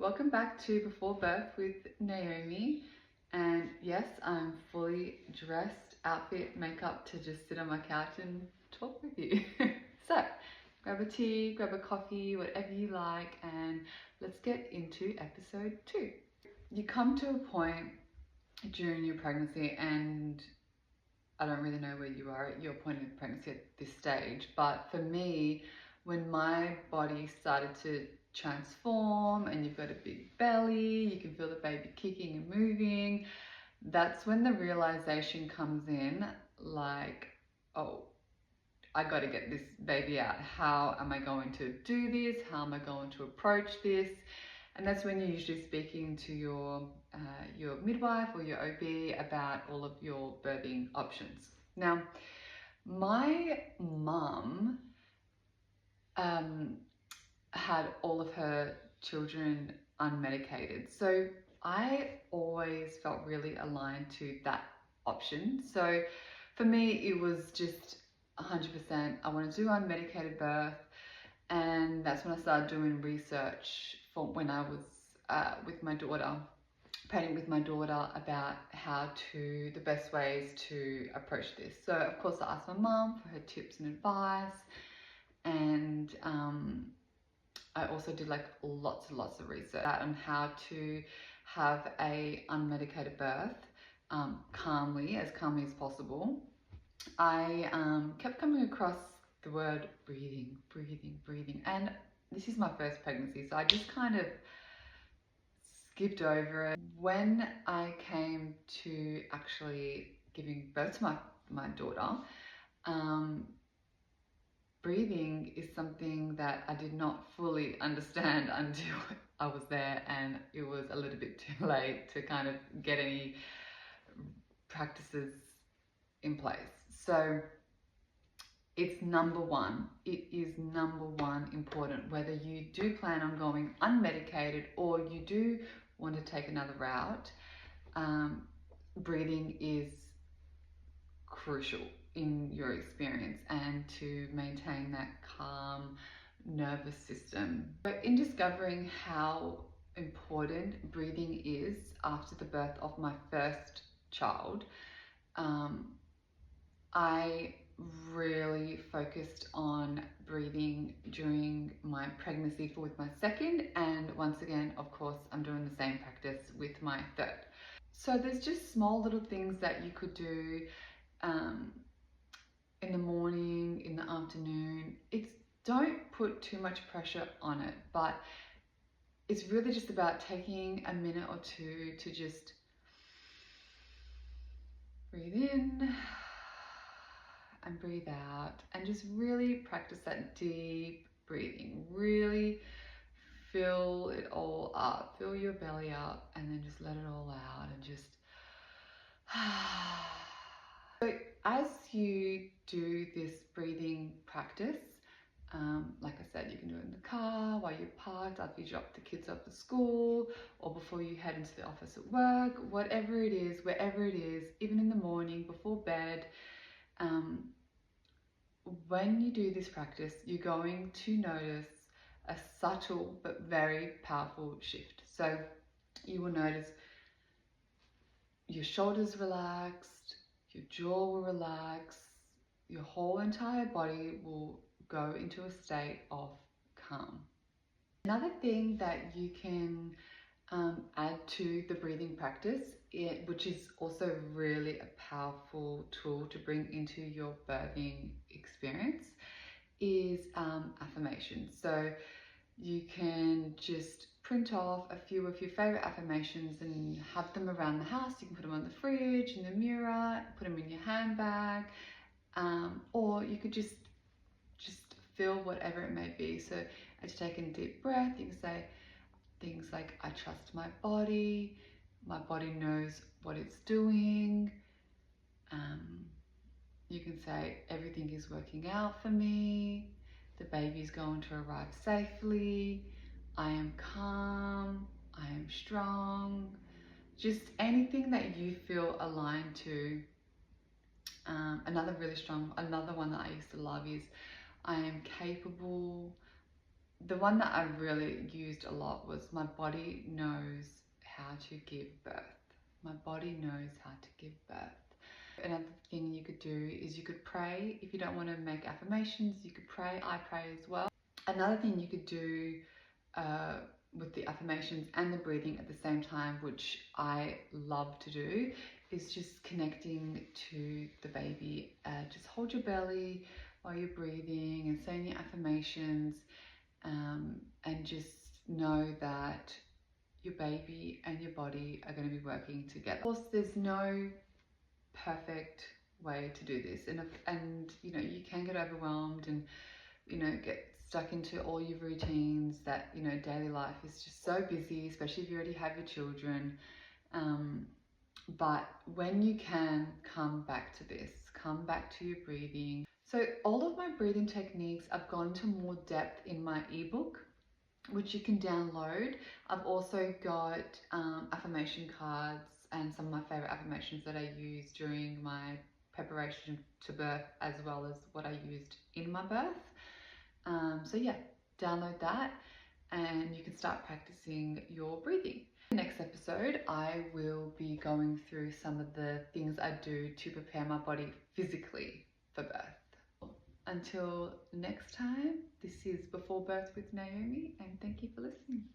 Welcome back to Before Birth with Naomi. And yes, I'm fully dressed, outfit, makeup to just sit on my couch and talk with you. So, grab a tea, grab a coffee, whatever you like, and let's get into episode 2. You come to a point during your pregnancy, and I don't really know where you are at your point of pregnancy at this stage, but for me, when my body started to transform and you've got a big belly, you can feel the baby kicking and moving, that's when the realization comes in, like, oh, I got to get this baby out. How am I going to do this? How am I going to approach this? And that's when you're usually speaking to your midwife or your OB about all of your birthing options. Now, my mum had all of her children unmedicated, so I always felt really aligned to that option. So for me, it was just 100%. I wanted to do unmedicated birth, and that's when I started doing research for when I was with my daughter, planning with my daughter about the best ways to approach this. So of course I asked my mum for her tips and advice, and I also did like lots and lots of research on how to have a unmedicated birth calmly as possible. I kept coming across the word breathing, and this is my first pregnancy, so I just kind of skipped over it. When I came to actually giving birth to my daughter, breathing is something that I did not fully understand until I was there, and it was a little bit too late to kind of get any practices in place. So it's number one. It is number one important, whether you do plan on going unmedicated or you do want to take another route. Breathing is crucial in your experience and to maintain that calm nervous system. So in discovering how important breathing is after the birth of my first child, I really focused on breathing during my pregnancy with my second, and once again, of course, I'm doing the same practice with my third. So there's just small little things that you could do in the morning, in the afternoon. Don't put too much pressure on it, but it's really just about taking a minute or two to just breathe in and breathe out, and just really practice that deep breathing. Really fill it all up, fill your belly up, and then just let it all out and just so as you do this breathing practice, like I said, you can do it in the car, while you're parked, after you drop the kids off to school, or before you head into the office at work, whatever it is, wherever it is, even in the morning, before bed. When you do this practice, you're going to notice a subtle but very powerful shift. So you will notice your shoulders relaxed, your jaw will relax, your whole entire body will go into a state of calm. Another thing that you can add to the breathing practice, which is also really a powerful tool to bring into your birthing experience, is affirmations. So you can just print off a few of your favorite affirmations and have them around the house. You can put them on the fridge, in the mirror, put them in your handbag, or you could just feel whatever it may be. So as you take in a deep breath, you can say things like, I trust my body knows what it's doing. You can say, everything is working out for me, the baby's going to arrive safely, I am calm, I am strong. Just anything that you feel aligned to. Another one that I used to love is, I am capable, the one that I really used a lot was my body knows how to give birth. My body knows how to give birth. Another thing you could do is you could pray. If you don't want to make affirmations, you could pray. I pray as well. Another thing you could do with the affirmations and the breathing at the same time, which I love to do, is just connecting to the baby. Just hold your belly while you're breathing and saying your affirmations, and just know that your baby and your body are going to be working together. Of course, there's no perfect way to do this, and you know, you can get overwhelmed and, you know, get stuck into all your routines that, you know, daily life is just so busy, especially if you already have your children. But when you can come back to this, come back to your breathing. So all of my breathing techniques, I've gone into more depth in my ebook, which you can download. I've also got affirmation cards and some of my favorite affirmations that I used during my preparation to birth, as well as what I used in my birth. So yeah, download that and you can start practicing your breathing. In the next episode, I will be going through some of the things I do to prepare my body physically for birth. Until next time, this is Before Birth with Naomi, and thank you for listening.